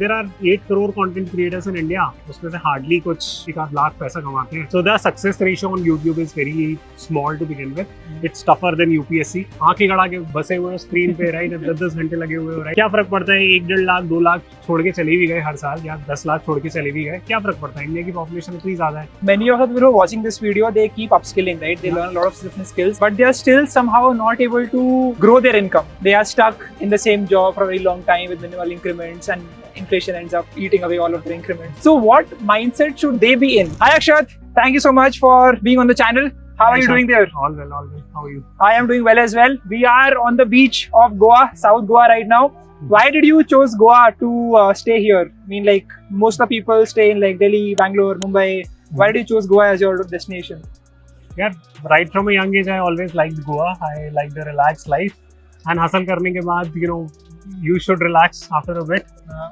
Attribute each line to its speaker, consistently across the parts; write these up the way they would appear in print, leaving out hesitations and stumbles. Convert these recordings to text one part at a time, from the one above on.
Speaker 1: There are 8 crore content creators in India. उसमें से hardly कुछ 1 लाख पैसा कमाते हैं. So the success ratio on YouTube is very small to begin with. It's tougher than UPSC. आंखें गड़ा के बसे हुए स्क्रीन पे, राइट? 10-10 घंटे लगे हुए हो, राइट? क्या फर्क पड़ता है? 1-1.5 लाख 2 लाख छोड़ के चले भी गए हर साल, या 10 लाख छोड़ के चले भी गए, क्या फर्क पड़ता है? इंडिया की पॉपुलेशन इतनी ज्यादा है.
Speaker 2: Many of the people who are watching this video, they keep upskilling, right? They learn a lot of different skills, but they are still somehow not able to grow their income. They are stuck in the same job for a very long time with minimal increments, and inflation ends up eating away all of their increments. So what mindset should they be in? Hi Akshat, thank you so much for being on the channel. How are you doing there?
Speaker 1: All well, all well. How are you?
Speaker 2: I am doing well as well. We are on the beach of Goa, South Goa right now. Why did you choose Goa to stay here? I mean, like most of the people stay in like Delhi, Bangalore, Mumbai. Why did you choose Goa as your destination?
Speaker 1: Yeah, right from a young age, I always liked Goa. I liked the relaxed life. And hustle करने के बाद, you know, you should relax after a bit.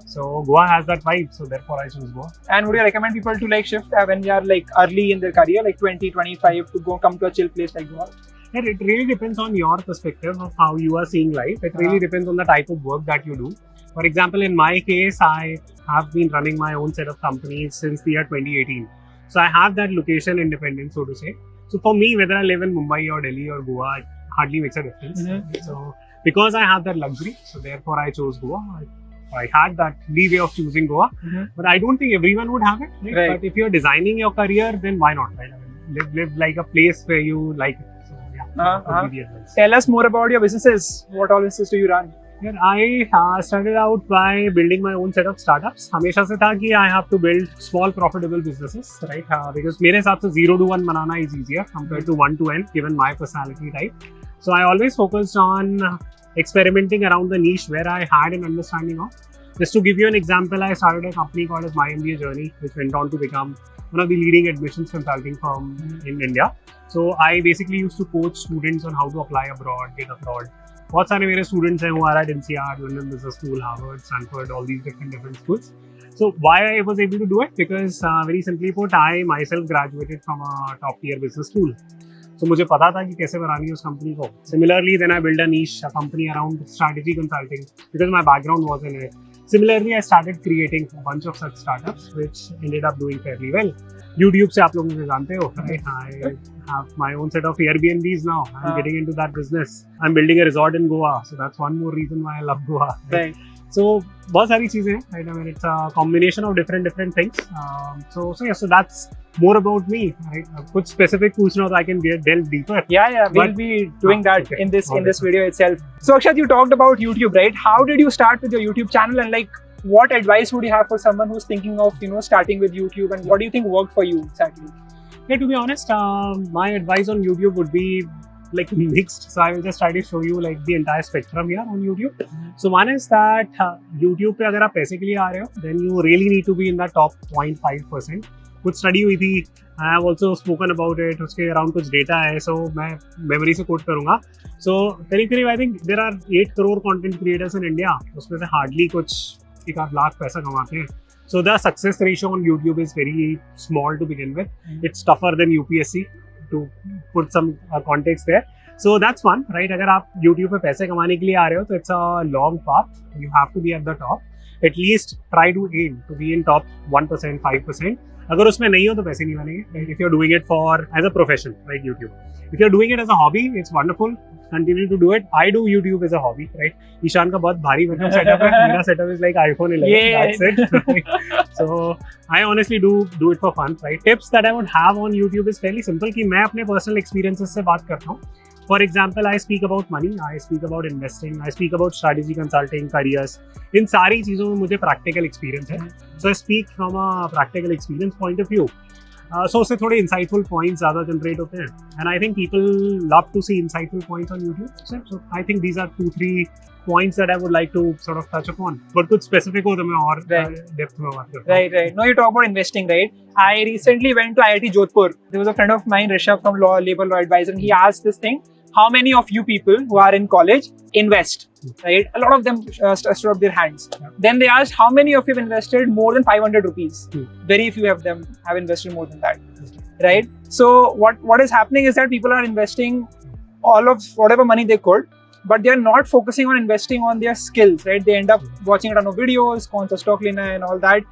Speaker 1: So Goa has that vibe. So therefore, I choose Goa.
Speaker 2: And would you recommend people to like shift when they are like early in their career, like 20, 25, to come to a chill place like Goa?
Speaker 1: Yeah, it really depends on your perspective of how you are seeing life. It really depends on the type of work that you do. For example, in my case, I have been running my own set of companies since the year 2018. So I have that location independence, so to say. So for me, whether I live in Mumbai or Delhi or Goa, it hardly makes a difference. So because I have that luxury, so therefore I chose Goa. I had that leeway of choosing Goa, but I don't think everyone would have it. Right? But if you're designing your career, then why not? Right? I mean, live like a place where you like it. So yeah, that would be the advice.
Speaker 2: Tell us more about your businesses. What all businesses do you run?
Speaker 1: Yeah, I started out by building my own set of startups. हमेशा से था कि I have to build small profitable businesses, right? Because मेरे हिसाब से 0 to 1 banana is easier compared to 1 to n, given my personality type. So I always focused on experimenting around the niche where I had an understanding of. Just to give you an example, I started a company called as MyMBAJourney, which went on to become one of the leading admissions consulting firm in India. So I basically used to coach students on how to apply abroad, get abroad. बहुत सारे मेरे students हैं who are at NCR, London Business School, Harvard, Stanford, all these different schools. So why I was able to do it? Because very simply put, I myself graduated from a top tier business school. So मुझे पता था कि कैसे बनानी है उस company को. Similarly, then I built a niche, a company around strategy consulting because my background was in it. Similarly, I started creating a bunch of such startups which ended up doing fairly well. YouTube से आप लोग मुझे जानते हो, right? I have my own set of Airbnbs now. I'm getting into that business. I'm building a resort in Goa, so that's one more reason why I love Goa.
Speaker 2: Right.
Speaker 1: So बहुत सारी चीजें हैं, right? I mean, it's a combination of different things. So that's more about me, right? कुछ specific पूछना हो तो I can delve deeper.
Speaker 2: Yeah, we'll be doing that in this video itself. So Akshat, you talked about YouTube, right? How did you start with your YouTube channel, and like what advice would you have for someone who's thinking of starting with YouTube, and what do you think worked for you exactly?
Speaker 1: Yeah, to be honest, my advice on YouTube would be like mixed. So I will just try to show you like the entire spectrum here on YouTube. So one is that YouTube पे अगर आप पैसे के लिए आ रहे हो, then you really need to be in the top 0.5%. कुछ study हुई थी, I have also spoken about it. उसके अराउंड कुछ डेटा है, so मैं मेमोरी से कोट करूँगा. So करीब I think there are 8 crore content creators in India. उसमें से hardly कुछ 1 लाख पैसा कमाते हैं. So the success ratio on YouTube is very small to begin with. It's tougher than UPSC, to put some context there. So that's one, right? अगर आप YouTube पे पैसे कमाने के लिए आ रहे हो, तो it's a long path. You have to be at the top. At least try to aim to be in top 1%, 5%. अगर उसमें नहीं हो तो पैसे नहीं बनेंगे. Right? If you're doing it for as a profession, right? YouTube. If you're doing it as a hobby, it's wonderful. Continue to do it. I do YouTube as a hobby, right? Ishan का बहुत भारी मतलब setup है. मेरा setup is like iPhone 11. Yeah. That's it. So I honestly do it for fun, right? Tips that I would have on YouTube is fairly simple कि मैं अपने personal experiences से बात करता हूँ. For example, I speak about money, I speak about investing, I speak about strategy consulting, careers. इन सारी चीज़ों में मुझे practical experience है. So I speak from a practical experience point of view. So उससे थोड़े insightful points ज़्यादा generate होते हैं. And I think people love to see insightful points on YouTube. So I think these are 2-3 points that I would like to sort of touch upon. But कुछ specific हो तो मैं और depth में बात करता हूँ.
Speaker 2: Right. No, you talk about investing, right? I recently went to IIT Jodhpur. There was a friend of mine, Rishabh from Labor Law Advisor, and he asked this thing: how many of you people who are in college invest? Right? A lot of them stood up their hands. Then they asked, how many of you have invested more than 500 rupees? Very few of them have invested more than that. Right? So what is happening is that people are investing all of whatever money they could, but they're not focusing on investing on their skills, right? They end up watching a ton of videos, कौन सा stock लेना है and all that.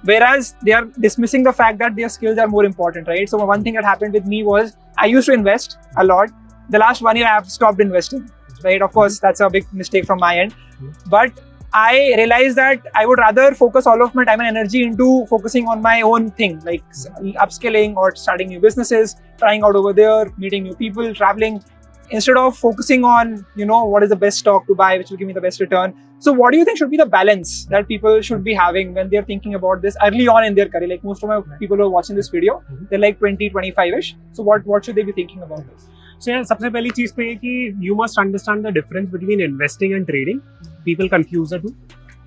Speaker 2: Whereas they are dismissing the fact that their skills are more important, right? So one thing that happened with me was I used to invest a lot. The last 1 year I have stopped investing, right? Of course, that's a big mistake from my end. But I realized that I would rather focus all of my time and energy into focusing on my own thing, like upskilling or starting new businesses, trying out over there, meeting new people, traveling, instead of focusing on, what is the best stock to buy, which will give me the best return. So what do you think should be the balance that people should be having when they're thinking about this early on in their career? Like most of my people who are watching this video, they're like 20, 25-ish. So what should they be thinking about this?
Speaker 1: So yeah, सबसे पहली चीज तो ये कि you must understand the difference between investing and trading. People confuse the two.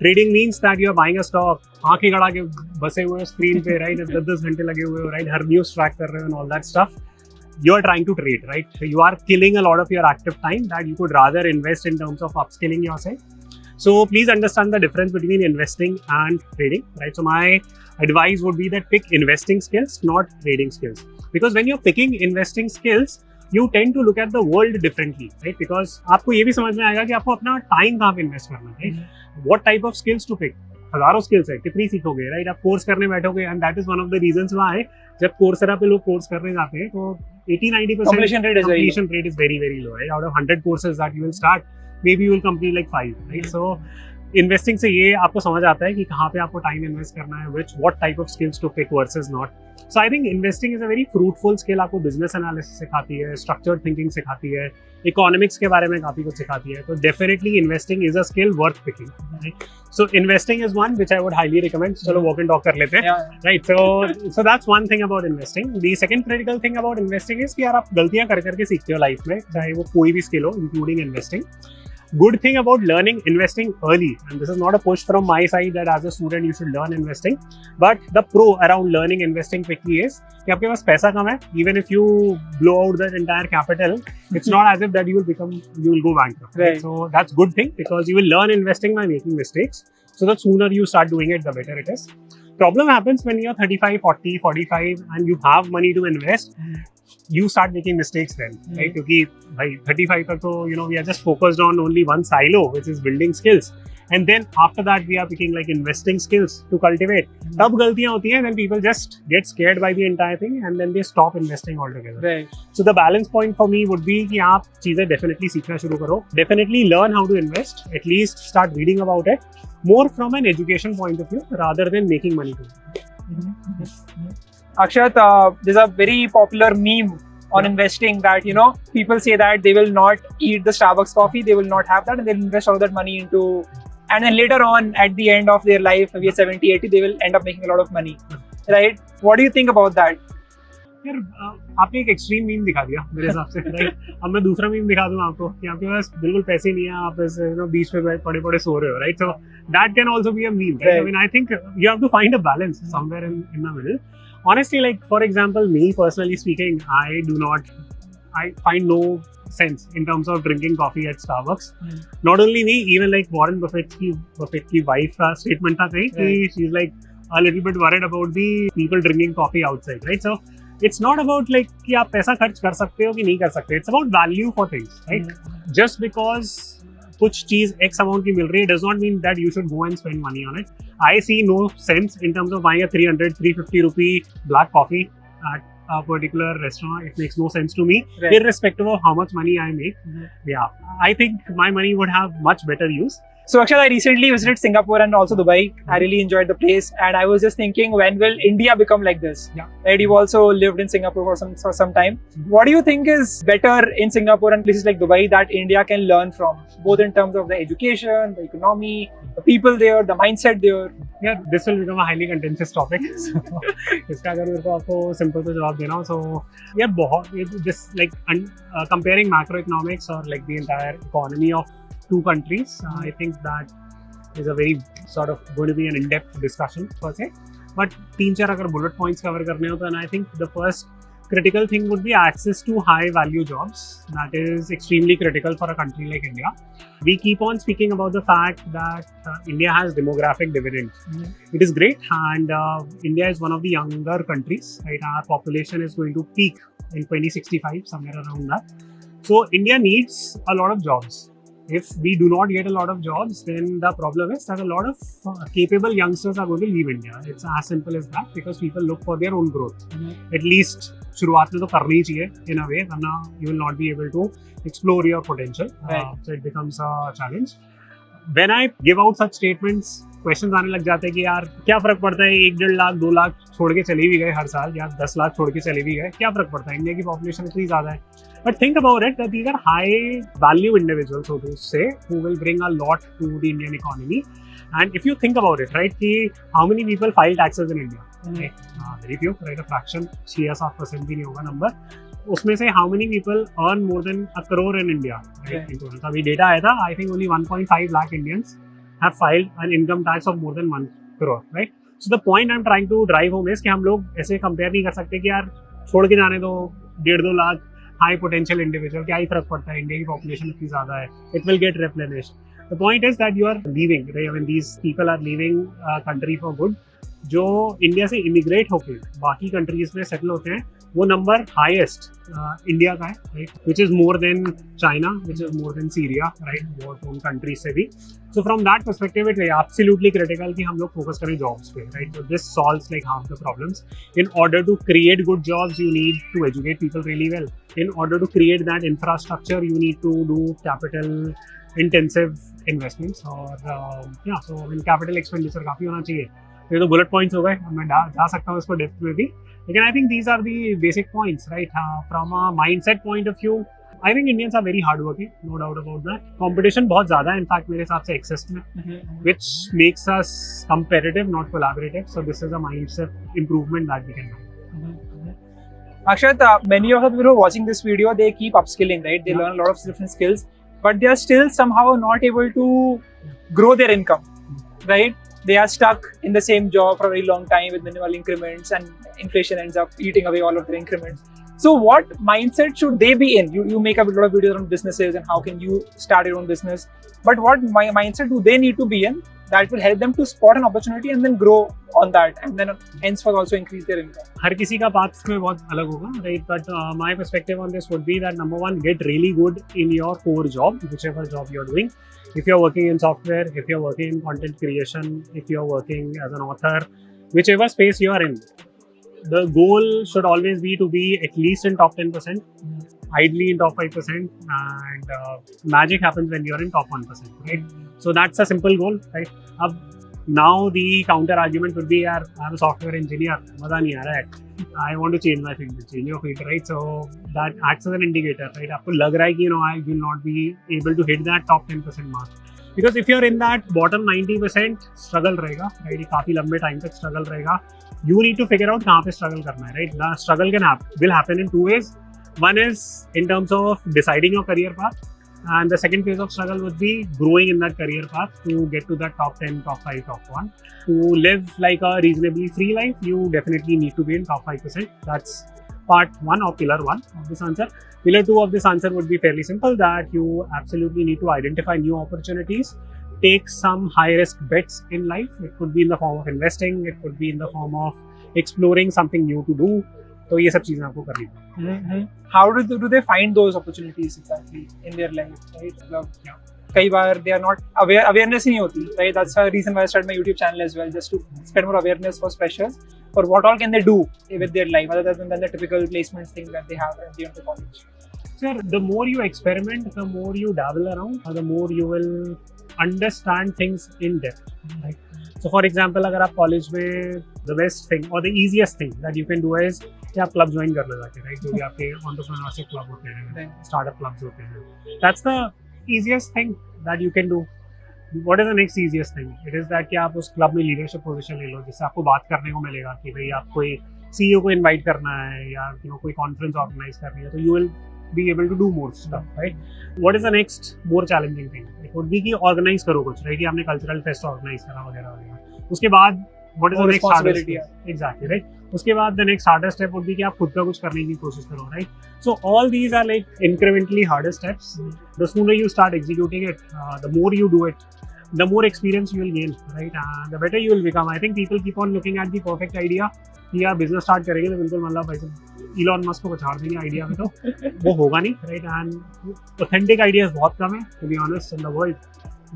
Speaker 1: Trading means that you are buying a stock, आंखें गड़ा के बसे हुए हो स्क्रीन पे, right? 10-10 घंटे लगे हुए हो, right? हर न्यूज़ ट्रैक कर रहे हो and all that stuff. You are trying to trade, right? You are killing a lot of your active time that you could rather invest in terms of upskilling yourself. So please understand the difference between investing and trading, right? So my advice would be that pick investing skills, not trading skills. Because when you're picking investing skills, you tend to look at the world differently, right? Because आपको ये भी समझ में आएगा कि आपको अपना time कहाँ पे इन्वेस्ट करना है, right? What type of skills to pick? हजारों स्किल्स है, कितनी सीखोगे, राइट? आप कोर्स करने बैठोगे and that is one of the reasons why जब कोर्सेरा पे लोग कोर्स करने जाते हैं तो 80-90% completion rate is very very low, right? Out of 100 courses that you will start, maybe you will complete like 5, right? So investing से ये आपको समझ आता है कि कहाँ पे आपको टाइम इन्वेस्ट करना है, what type of skills to pick versus not. So I think investing is a very fruitful skill. आपको business analysis सिखाती है, structured thinking सिखाती है, economics के बारे में काफी कुछ सिखाती है. तो definitely investing is a skill worth picking. Right? So investing is one which I would highly recommend. चलो walk and talk कर लेते हैं, right? So that's one thing about investing. The second critical thing about investing is कि यार आप गलतियाँ कर करके सीखते हो लाइफ में, चाहे वो कोई भी skill हो, including investing. Good thing about learning investing early, and this is not a push from my side that as a student you should learn investing, but the pro around learning investing quickly is कि आपके पास पैसा कम है, even if you blow out that entire capital, it's not as if that you will go bankrupt. Right? So that's good thing because you will learn investing by making mistakes. So the sooner you start doing it, the better it is. Problem happens when you're 35, 40, 45 and you have money to invest. You start making mistakes then, right? क्योंकि भाई 35 तक तो we are just focused on only one silo, which is building skills, and then after that we are picking like investing skills to cultivate. तब गलतियाँ होती हैं, then people just get scared by the entire thing and then they stop investing altogether. Right. So the balance point for me would be कि आप चीजें definitely सीखना शुरू करो. Definitely learn how to invest. At least start reading about it more from an education point of view rather than making money to it.
Speaker 2: Akshat, there's a very popular meme on investing that, people say that they will not eat the Starbucks coffee, they will not have that, and they'll invest all that money into, and then later on at the end of their life, maybe at 70, 80, they will end up making a lot of money, right? What do you think about that?
Speaker 1: यार आपने एक extreme meme दिखा दिया मेरे हिसाब से, right? अब मैं दूसरा मीम दिखा दूं आपको कि आपके पास बिल्कुल पैसे नहीं है, आप ऐसे बीच पे पड़े सो रहे हो, right? So that can also be a meme, right? I mean I think you have to find a balance somewhere in the middle. Honestly, like for example, me personally speaking, I find no sense in terms of drinking coffee at Starbucks. Not only me, even like Warren Buffett की wife का statement था कहीं कि she's like a little bit worried about the people drinking coffee outside, right? So it's not about like कि आप पैसा खर्च कर सकते हो कि नहीं कर सकते. It's about value for things, right? Just because कुछ चीज X amount की मिल रही है does not mean that you should go and spend money on it. I see no sense in terms of buying a 300-350 rupee black coffee at a particular restaurant. It makes no sense to me, irrespective of how much money I make. Yeah, I think my money would have much better use.
Speaker 2: So Akshat, I recently visited Singapore and also Dubai. I really enjoyed the place, and I was just thinking, when will India become like this? Right? You've also lived in Singapore for some time. What do you think is better in Singapore and places like Dubai that India can learn from, both in terms of the education, the economy, the people there, the mindset there?
Speaker 1: Yeah, this will become a highly contentious topic. इसका अगर मेरे को आपको simple सा जवाब देना हो, so yeah, बहुत this like comparing macroeconomics or like the entire economy of two countries, I think that is a very sort of going to be an in-depth discussion per se. But 3-4 अगर bullet points cover करने हो तो I think the first critical thing would be access to high-value jobs. That is extremely critical for a country like India. We keep on speaking about the fact that India has demographic dividends. It is great, and India is one of the younger countries. Right, our population is going to peak in 2065, somewhere around that. So India needs a lot of jobs. If we do not get a lot of jobs, then the problem is that a lot of capable youngsters are going to leave India. It's as simple as that, because people look for their own growth. At least शुरुआत में तो करनी ही चाहिए in a way, वरना you will not be able to explore your potential. So it becomes a challenge. When I give out such statements, questions आने लग जाते हैं कि यार क्या फर्क पड़ता है, 1-1.5 लाख 2 लाख छोड़ के चले भी गए हर साल, या 10 लाख छोड़ के चले भी गए, क्या फर्क पड़ता है, इंडिया की पॉपुलेशन इतनी ज़्यादा है. But think about it, that these are high value individuals, so to say, who will bring a lot to the Indian economy. And if you think about it, right, how many people file taxes in India? Very few, right? A fraction, 6-7% भी नहीं होगा number. उसमें से how many people earn more than a crore in India? Right? In total. अभी data आया था, I think only 1.5 lakh Indians have filed an income tax of more than 1 crore, right? So the point I'm trying to drive home is कि हम लोग ऐसे compare नहीं कर सकते कि यार छोड़ के जाने दो 1.5-2 लाख हाई पोटेंशियल इंडिविजुअल, क्या ही फर्क पड़ता है, इंडिया की पॉपुलेशन इतनी ज़्यादा है, it will get replenished. The point is that you are leaving, right, I mean these people are leaving country for good. जो इंडिया से इमिग्रेट होकर बाकी कंट्रीज में सेटल होते हैं, वो नंबर हाईएस्ट इंडिया का है, right, which is more than China, which is more than Syria, right, वो उन कंट्रीज से भी. So from that perspective it absolutely critical कि हम लोग फोकस करें जॉब्स पे, right. So this solves like half the problems. In order to create good jobs you need to educate people really well. In order to create that infrastructure, you need to do capital intensive investments, or so capital expenditure काफ़ी होना चाहिए. ये तो bullet points हो गए, मैं जा सकता हूँ इसको डेप्थ में भी, लेकिन I think these are the basic points, right. From a mindset point of view, I think Indians are very hard working, no doubt about that. Competition बहुत ज़्यादा है, इनफैक्ट मेरे हिसाब से एक्सेस में, which makes us comparative not collaborative. So this is a mindset improvement that we can do.
Speaker 2: Akshat, many of the people who are watching this video, they keep upskilling, right? They learn a lot of different skills, but they are still somehow not able to grow their income, right? They are stuck in the same job for a very long time with minimal increments, and inflation ends up eating away all of their increments. So what mindset should they be in? You make a lot of videos on businesses and how can you start your own business, but what mindset do they need to be in that will help them to spot an opportunity and then grow on that, and then henceforth also increase their income?
Speaker 1: हर किसी का path में बहुत अलग होगा, right? But my perspective on this would be that number one, get really good in your core job, whichever job you're doing. If you're working in software, if you're working in content creation, if you're working as an author, whichever space you are in, the goal should always be to be at least in top 10%, ideally in top 5%, and magic happens when you're in top 1%, right? So that's a simple goal, right? Now the counter argument would be, yaar, I'm a software engineer, maza nahi aa raha hai, I want to change my field, change your field, right? So that acts as an indicator, right? आपको लग रहा है कि I will not be able to hit that top 10% mark, because if you're in that bottom 90%, struggle रहेगा, right? ये काफी लंबे time तक struggle रहेगा. You need to figure out कहाँ पे struggle करना है, right? The struggle will happen in two ways. One is in terms of deciding your career path, and the second phase of struggle would be growing in that career path to get to that top 10, top 5, top 1. To live like a reasonably free life, you definitely need to be in top 5%. That's part 1 or pillar 1 of this answer. Pillar 2 of this answer would be fairly simple, that you absolutely need to identify new opportunities, take some high risk bets in life. It could be in the form of investing, it could be in the form of exploring something new to do. तो ये सब चीजें आपको करनी पड़ेगी.
Speaker 2: How do they find those opportunities exactly in their life, right? कई बार they are not awareness ही नहीं होती, right? That's the reason why I started my YouTube channel as well, just to spread more awareness for freshers, for what all can they do with their life other than the typical placements thing that they have at the end of college.
Speaker 1: Sir, the more you experiment, the more you dabble around, the more you will understand things in depth, right? So for example, अगर आप college में the best thing or the easiest thing that you can do is कि आप club join कर लो जाके, right, जो भी आपके एंटरप्रेन्योरशिप क्लब होते हैं, स्टार्टअप क्लब्स होते हैं. That's the easiest thing that you can do. What is the next easiest thing? It is that कि आप उस क्लब में लीडरशिप पोजीशन ले लो, जिससे आपको बात करने को मिलेगा कि भाई आप कोई CEO को इनवाइट करना है या कोई कॉन्फ्रेंस ऑर्गेनाइज करनी है, तो you will be able to do more stuff, right? What is the next more challenging thing? It would be कि ऑर्गेनाइज करो कुछ, राइट, कि आपने कल्चरल फेस्ट ऑर्गेनाइज करा वगैरह वगैरह. उसके बाद what is the next hardest step? Exactly, right? उसके बाद the next hardest step would be कि आप खुद का कुछ करने की कोशिश करो, right? So all these are like incrementally harder steps. The sooner you start executing it, the more you do it, the more experience you will gain, right? The better you will become. I think people keep on looking at the perfect idea कि यार business start करेंगे तो बिल्कुल मतलब भाई Elon Musk को पछाड़ देंगे आइडिया में, तो वो होगा नहीं, राइट। एंड ऑथेंटिक आइडियाज बहुत कम है to be honest in the world.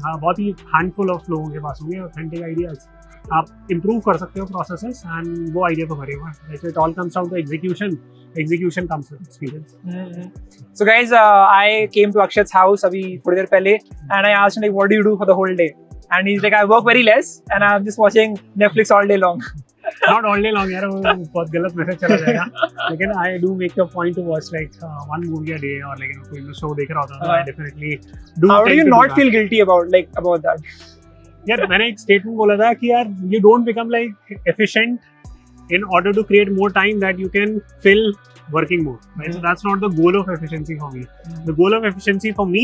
Speaker 1: बहुत ही हैंडफुल ऑफ लोगों के पास होंगे ऑथेंटिक आइडियाज। आप इम्प्रूव कर सकते हो प्रोसेसेस एंड वो आइडिया तो भरे हुए हैं। It all comes down to execution comes with experience.
Speaker 2: So guys, I came to Akshat's house अभी थोड़ी देर पहले and I asked him like, what do you do for the whole day? And he's like, I work very less and I'm just watching Netflix all day long.
Speaker 1: Not all day long यार, वो बहुत गलत message चला जाएगा। लेकिन I do make a point to watch like one movie a day, और लेकिन कोई शो देख रहा होता है तो I definitely do।
Speaker 2: How do you not feel guilty about that?
Speaker 1: यार मैंने एक स्टेटमेंट बोला था कि यार you don't become like efficient in order to create more time that you can fill working more, right? So that's not the goal of efficiency for me. The goal of efficiency for me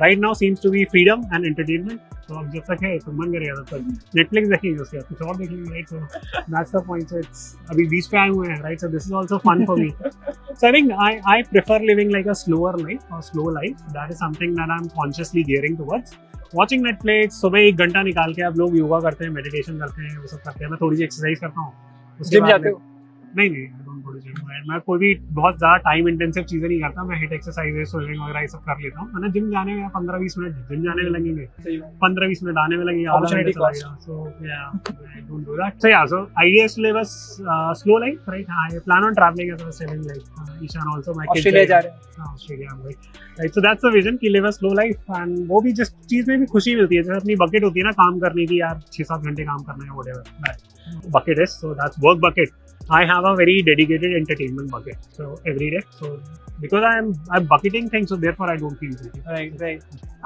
Speaker 1: right now seems to be freedom and entertainment. तो अब जब तक है तो मन करेगा तब तक नेटफ्लिक्स देखेंगे, उसके बाद कुछ और देखेंगे, right. So that's the point. So it's अभी बीच पे आए हुए हैं, right. So this is also fun for me. So I think I prefer living like a slower life और slow life. That is something that I am consciously gearing towards. Watching Netflix, सुबह 1 घंटा निकाल के आप लोग योगा करते हैं, meditation करते हैं, वो सब करते हैं। मैं थोड़ी सी एक्सरसाइज करता हूँ।
Speaker 2: जिम जाते हो?
Speaker 1: नहीं, मैं कोई भी बहुत ज़्यादा टाइम इंटेंसिव चीज़ें नहीं करता। मैं हिट एक्सरसाइजेस, स्विमिंग वगैरह ये सब कर लेता हूँ। मैंने जिम जाने में 15-20 मिनट जिम जाने में लगेंगे, 15-20 मिनट आने में लगेंगे,
Speaker 2: Opportunity cost.
Speaker 1: So yeah, I don't do that. So yeah, so idea is to live a slow life, right? I plan on traveling as I was telling, like Ishan also, my kids
Speaker 2: Australia जा रहे हैं।
Speaker 1: Australia I'm going, right? So that's the vision कि live a slow life, and वो भी जिस चीज़ में भी खुशी मिलती है, जैसे अपनी बकेट होती है ना काम करने की, यार 6-7 घंटे काम करना है, whatever bucket is, so that's work bucket. I have a very dedicated entertainment bucket, so every day. So because I'm bucketing things, so therefore I don't feel guilty.
Speaker 2: Right.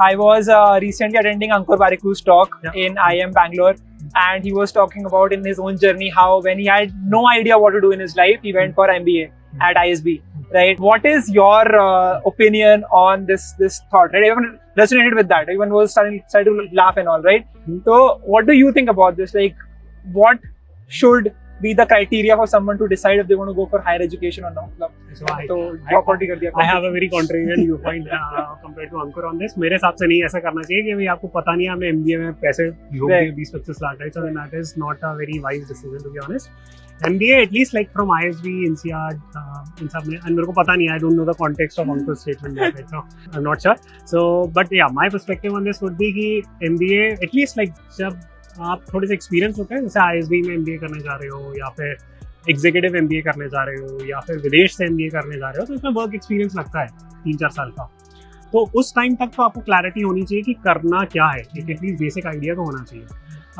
Speaker 2: I was recently attending Ankur Pariku's talk in IIM Bangalore, and he was talking about in his own journey how when he had no idea what to do in his life, he went for MBA at ISB. Right. What is your opinion on this thought? Right. Everyone resonated with that. Everyone was starting to laugh and all. Right. So what do you think about this? Like, what should be the criteria for someone to decide if they want to go for higher education or not?
Speaker 1: I have a very contrarian viewpoint compared to Ankur on this. मेरे हिसाब से नहीं ऐसा करना चाहिए कि भाई आपको पता नहीं आपने MBA में पैसे Dhoke 20-25 lakh, right? So then that is not a very wise decision, to be honest. MBA at least like from ISB, INSEAD, इन सब में, and मेरे को पता नहीं, I don't know the context of Ankur's statement there, right? So I'm not sure. So but yeah, my perspective on this would be कि MBA at least like जब आप थोड़े से एक्सपीरियंस होते हैं, जैसे ISB में MBA करने जा रहे हो, या फिर एग्जीक्यूटिव MBA करने जा रहे हो, या फिर विदेश से MBA करने जा रहे हो, तो इसमें वर्क एक्सपीरियंस लगता है 3-4 साल का। तो उस टाइम तक तो आपको क्लैरिटी होनी चाहिए कि करना क्या है, एक एटलीस्ट बेसिक आइडिया तो होना चाहिए।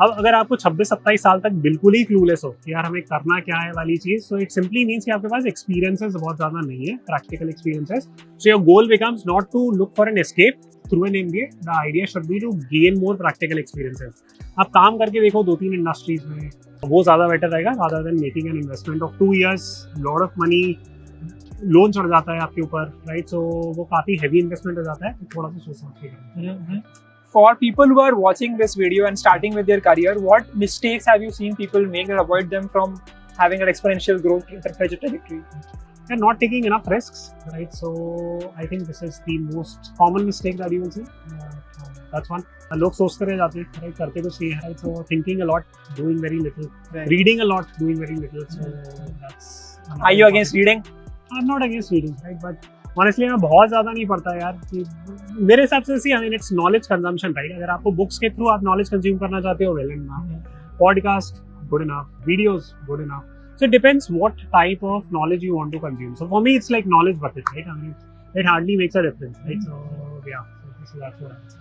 Speaker 1: अब अगर आपको 26-27 साल तक बिल्कुल ही क्लूलेस हो कि यार हमें करना क्या है वाली चीज़, सो इट सिंपली मीन्स कि आपके पास एक्सपीरियंसेस बहुत ज़्यादा नहीं है, practical experiences. So your goal becomes not to look for an escape through an MBA, the idea should be to gain more practical experiences. आप काम करके देखो 2-3 इंडस्ट्रीज में, वो ज़्यादा बेटर रहेगा rather than making an investment of 2 years, lot of money, loan चढ़ जाता है आपके ऊपर, राइट। सो वो काफ़ी हैवी इन्वेस्टमेंट हो जाता है, तो थोड़ा सा सोच समझ के करें।
Speaker 2: For people who are watching this video and starting with their career, what mistakes have you seen people make that avoid them from having an exponential growth trajectory?
Speaker 1: They're not taking enough risks, right? So I think this is the most common mistake that you will see. That's one. लोग सोचते रह जाते हैं, right? करते तो सही है, right? So thinking a lot, doing very little, reading a lot, doing very little. So that's.
Speaker 2: Are you against reading?
Speaker 1: I'm not against reading, right? But honestly मैं बहुत ज़्यादा नहीं पढ़ता यार, कि मेरे हिसाब से see, I mean it's knowledge consumption, right. अगर आपको बुक्स के थ्रू आप नॉलेज कंज्यूम करना चाहते हो, well and enough, podcast good enough, videos good enough. So it depends what type of knowledge you want to consume. So for me it's like knowledge bucket, right. I mean it hardly makes a difference, right. So yeah,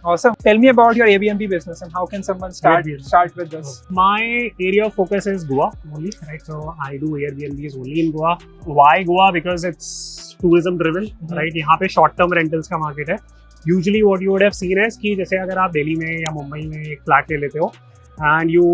Speaker 2: awesome. Tell me about your Airbnb business and how can someone start with this?
Speaker 1: My area of focus is Goa only, right? So I do Airbnbs only in Goa. Why Goa? Because it's tourism driven, right? यहाँ पे short term rentals का market है। Usually what you would have seen is कि जैसे अगर आप दिल्ली में या मुंबई में एक फ्लैट ले लेते हो, and you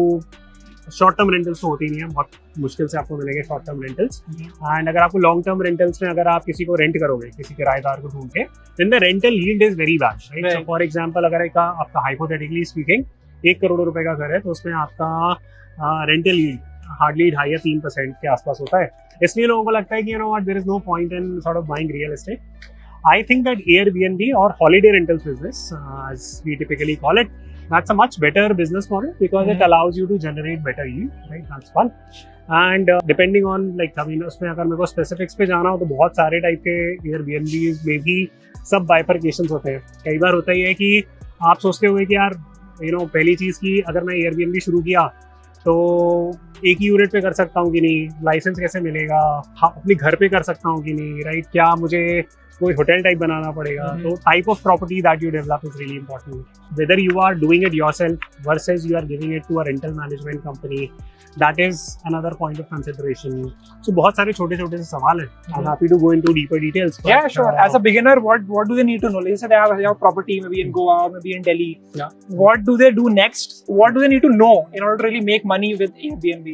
Speaker 1: short term rentals तो होती नहीं है, बहुत मुश्किल से आपको मिलेंगे शॉर्ट टर्म रेंटल्स। एंड अगर आपको लॉन्ग टर्म रेंटल्स में अगर आप किसी को रेंट करोगे, किसी किराएदार को ढूंढ के, then the rental yield is very bad, right. So for example अगर आपका हाइपोथेटिकली स्पीकिंग 1 करोड़ रुपए का घर है, तो उसमें आपका रेंटल यील्ड हार्डली 2.5 या 3% के आसपास होता है। इसलिए लोगों को लगता है कि you know what, there is no point in sort of buying real estate. I think that Airbnb or holiday rentals business, as we typically call it, that's a much better business model because it allows you to generate better yield, right? That's one. And depending on like, I mean, उसमें अगर मेरे को specifics पे जाना हो तो बहुत सारे टाइप के Airbnbs में भी सब bifurcations होते हैं. कई बार होता ही है कि आप सोचते हुए कि यार पहली चीज़ की अगर मैं Airbnb शुरू किया तो एक ही यूनिट पे कर सकता हूँ कि नहीं, लाइसेंस कैसे मिलेगा, अपने घर पे कर सकता हूँ कि नहीं, राइट, क्या मुझे कोई होटल टाइप बनाना पड़ेगा. तो type of property that you develop is really important. Whether you are doing it yourself versus you are giving it to a rental management company, that is another point of consideration. So बहुत सारे छोटे छोटे से सवाल हैं. I'm happy to go into deeper details. But,
Speaker 2: yeah, sure. As a beginner, what do they need to know? Let's say they have property maybe in Goa or maybe in Delhi.
Speaker 1: Yeah.
Speaker 2: What do they do next? What do they need to know in order to really make money with Airbnb?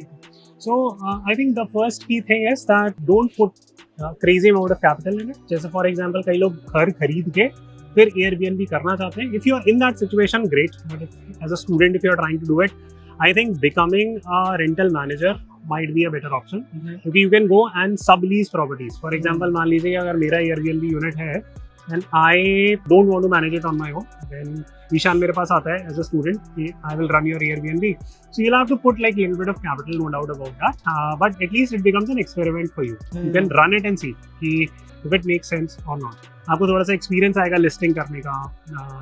Speaker 1: So I think the first key thing is that don't put crazy amount of capital in it. जैसे for example कई लोग घर खरीद के फिर Airbnb करना चाहते हैं. If you are in that situation, great. But as a student, if you are trying to do it, I think becoming a rental manager might be a better option. क्योंकि you can go and sublease properties. For example, मान लीजिए अगर मेरा Airbnb unit है and I don't want to manage it on my own, then Ishan मेरे पास आता है as a student, I will run your Airbnb. So you'll have to put like a little bit of capital, no doubt about that. But at least it becomes an experiment for you. You can run it and see कि if it makes sense or not. आपको थोड़ा सा experience आएगा listing करने का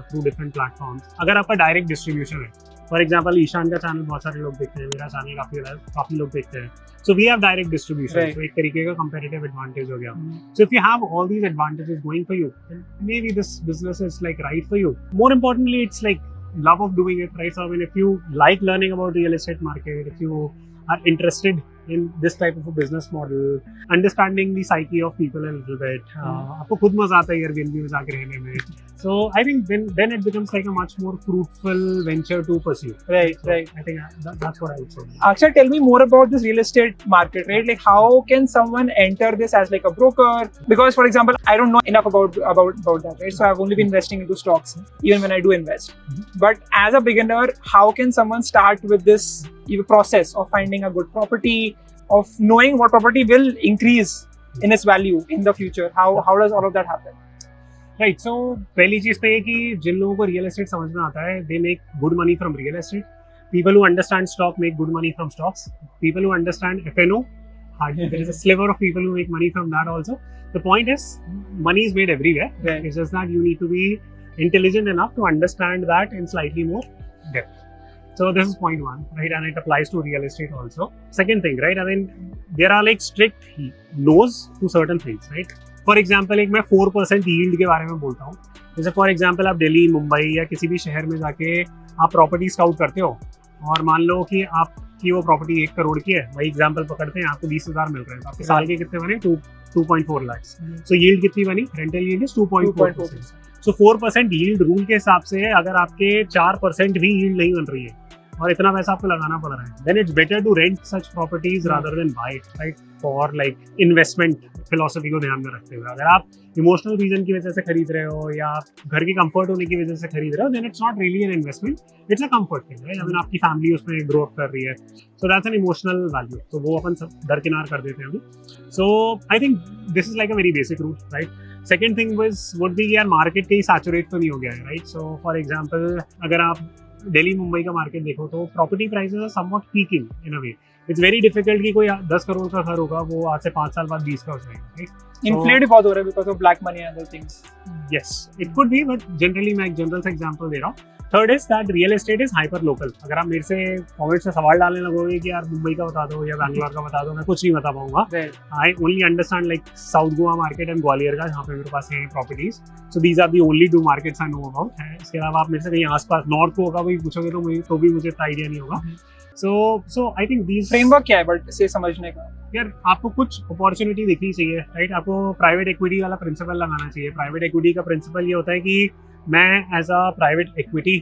Speaker 1: through different platforms. अगर आपका direct distribution है, फॉर एग्जाम्पल ईशान का चैनल बहुत सारे लोग देखते हैं, मेरा चैनल काफी लोग देखते हैं. So we have direct distribution, तो एक तरीके का कंपेरेटिव एडवांटेज हो गया. So if you have all these advantages going for you, maybe this business is like right for you. More importantly it's like love of doing it, right? So I mean, if you like learning about real estate market, if you are interested in this type of a business model, understanding the psyche of people a little bit, आपको खुद मजा आता है Airbnb में जाके रहने में. So I think then it becomes like a much more fruitful venture to pursue.
Speaker 2: Right,
Speaker 1: so
Speaker 2: right.
Speaker 1: I think that's what I would say.
Speaker 2: Akshat, tell me more about this real estate market, right? Like, how can someone enter this as like a broker? Because, for example, I don't know enough about that, right? So I've only been investing into stocks, even when I do invest. But as a beginner, how can someone start with this process of finding a good property, of knowing what property will increase in its value in the future? How does all of that happen?
Speaker 1: Right. So पहली चीज़ तो ये कि जिन लोगों को real estate समझ में आता है, they make good money from real estate. People who understand stock make good money from stocks. People who understand F&O, there is a sliver of people who make money from that also. The point is, money is made everywhere.
Speaker 2: Right.
Speaker 1: It's just that you need to be intelligent enough to understand that in slightly more depth. So this is point one, right? And it applies to real estate also. Second thing, right? I mean, there are like strict no's to certain things, right? For example एक मैं 4% yield के बारे में बोलता हूँ. जैसे for example आप दिल्ली, मुंबई या किसी भी शहर में जाके आप प्रॉपर्टी स्काउट करते हो और मान लो कि आपकी वो प्रॉपर्टी 1 करोड़ की है, वही एग्जाम्पल पकड़ते हैं, आपको 20,000 मिल रहे हैं, तो आपके साल के कितने बने? 2.4 लाख. सो यील्ड कितनी बनी? Rental yield is 2.4%. So 4% yield rule के हिसाब से अगर आपके 4% भी यील्ड नहीं बन रही है और इतना पैसा आपको लगाना पड़ रहा है, then it's better to rent such properties rather than buy it, right? For like investment philosophy को ध्यान में रखते हुए. अगर आप इमोशनल रीजन की वजह से खरीद रहे हो या घर की कंफर्ट होने की वजह से खरीद रहे हो, then it's not really an investment, it's a comfort thing, right? I mean आपकी फैमिली उसमें ग्रो अप कर रही है, so that's an emotional value. तो वो अपन सब दरकिनार कर देते हैं अभी. So I think this is like a very basic rule, right? Second thing would be यार मार्केट कहीं सैचुरेट तो नहीं हो गया है, राइट? सो फॉर एग्जाम्पल अगर आप दिल्ली मुंबई का मार्केट देखो तो property prices are somewhat peaking in a way. It's very difficult कि कोई 10 करोड़ का घर होगा वो आज से 5 साल बाद 20 का हो जाएगा, राइट?
Speaker 2: इन्फ्लेट बहुत हो रहा है because of black money and other things.
Speaker 1: Yes, it could be, but generally मैं एक जनरल सा एग्जांपल दे रहा हूँ. Third is that real estate is hyper local. अगर आप मेरे से कमेंट्स में सवाल डालने लगोगे कि यार मुंबई का बता दो या बैंगलोर का बता दो, मैं कुछ नहीं बता पाऊंगा. I only understand like south Goa market and Gwalior का, जहाँ पे मेरे पास है properties. So these are the only 2 markets I know about. इसके अलावा आप मेरे से कहीं आसपास नॉर्थ को होगा वही पूछोगे तो भी मुझे इतना आइडिया नहीं होगा. सो आई थिंक दीज
Speaker 2: फ्रेमवर्क क्या है बट से समझने का?
Speaker 1: यार आपको कुछ अपॉर्चुनिटी दिखनी चाहिए, राइट? आपको प्राइवेट इक्विटी वाला प्रिंसिपल लगाना चाहिए. प्राइवेट इक्विटी का प्रिंसिपल ये होता है कि मैं एज अ प्राइवेट इक्विटी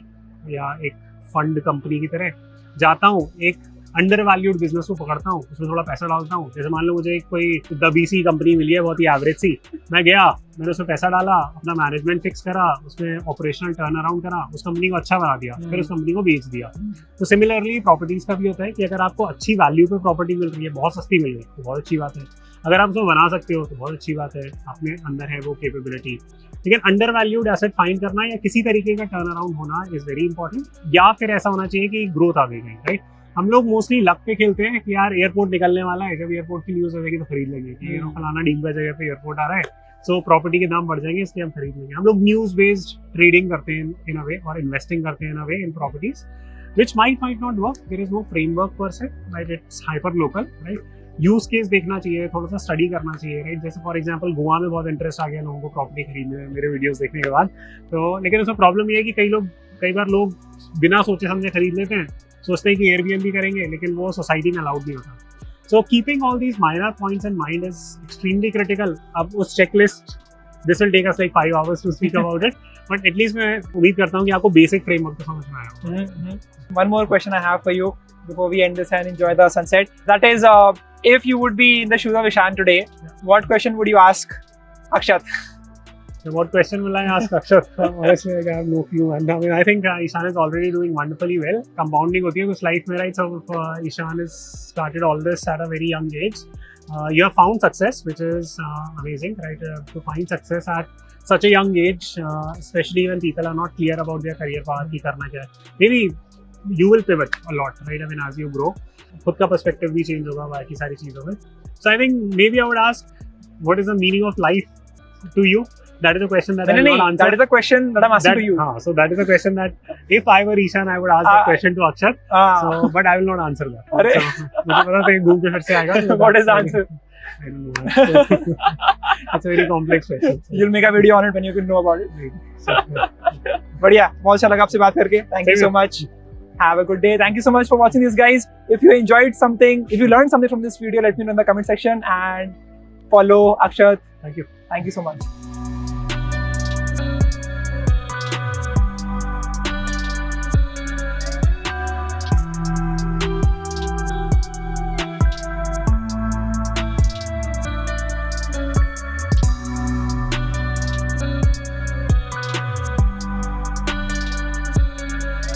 Speaker 1: या एक फंड कंपनी की तरह जाता हूँ, एक अंडर वैल्यूड बिजनेस को पकड़ता हूँ, उसमें थोड़ा पैसा डालता हूँ. जैसे मान लो मुझे कोई दबीसी कंपनी मिली है, बहुत ही एवरेज सी, मैं गया, मैंने उसमें पैसा डाला, अपना मैनेजमेंट फिक्स करा, उसमें ऑपरेशनल टर्न अराउंड करा, उस कंपनी को अच्छा बना दिया, फिर उस कंपनी को बेच दिया. तो सिमिलरली प्रॉपर्टीज का भी होता है कि अगर आपको अच्छी वैल्यू पे प्रॉपर्टी मिल रही है, बहुत सस्ती मिल रही है, तो बहुत अच्छी बात है. अगर आप उसको बना सकते हो तो बहुत अच्छी बात है, अपने अंदर है वो कैपेबिलिटी। लेकिन अंडर वैल्यूड एसेट फाइंड करना या किसी तरीके का टर्न अराउंड होना इज वेरी इंपॉर्टेंट। या फिर ऐसा होना चाहिए कि ग्रोथ आ गई, राइट। हम लोग मोस्टली लक पे खेलते हैं कि यार एयरपोर्ट निकलने वाला है, जब एयरपोर्ट की न्यूज़ आएगी तो खरीद लेंगे कि फलाना डींगा जगह पे एयरपोर्ट आ रहा है, सो प्रॉपर्टी के दाम बढ़ जाएंगे इसलिए हम खरीद लेंगे। हम लोग न्यूज़ बेस्ड ट्रेडिंग करते हैं इन अ वे, और इन्वेस्टिंग करते हैं इन a way in properties which might not work. There is no framework per se, right? It's hyper local, right? Use case देखना चाहिए, थोड़ा सा स्टडी करना चाहिए, राइट। जैसे फॉर एग्जांपल गोवा में बहुत इंटरेस्ट आ गया लोगों को प्रॉपर्टी खरीदने में मेरे वीडियोस देखने के बाद, तो लेकिन उसमें प्रॉब्लम ये है कि कई बार लोग बिना सोचे समझे खरीद लेते हैं, सोचते हैं कि Airbnb करेंगे, लेकिन वो सोसाइटी में अलाउड नहीं होता। So keeping all these minor points in mind is extremely critical. अब उस checklist, this will take us like 5 hours to speak about it, but at least मैं उम्मीद करता हूँ कि आपको बेसिक फ्रेमवर्क तो समझ में आया।
Speaker 2: One more question I have for you before we end this and enjoy the sunset. That is, if you would be in the shoes of Ishan today, what question would you ask Akshat?
Speaker 1: So what question will I ask Akshat? Honestly, I have no clue. And I mean, I think Ishan is already doing wonderfully well. Compounding होती है कुछ life में, right? So Ishan has started all this at a very young age. You have found success, which is amazing, right? To find success at such a young age, especially when people are not clear about their career path, की करना क्या है. Maybe you will pivot a lot, right? I mean, as you grow, खुद का perspective भी change होगा बाकी सारी चीज़ों में. So I think maybe I would ask, what is the meaning of life to you? That is a question that I will not answer.
Speaker 2: That is the question that I'm asking to you.
Speaker 1: So that is a question that if I were Ishan, I would ask that question to Akshat. So, but I will not answer that. So, मुझे पता था घूम के फिर से आएगा.
Speaker 2: What is the answer?
Speaker 1: I don't know. It's a very complex question.
Speaker 2: You'll make a video on it when you can know about it. बढ़िया, बहुत अच्छा लगा आपसे बात करके. Thank you so much. Have a good day. Thank you so much for watching this, guys. If you enjoyed something, if you learned something from this video, let me know in the comment section and follow Akshat.
Speaker 1: Thank you.
Speaker 2: Thank you so much.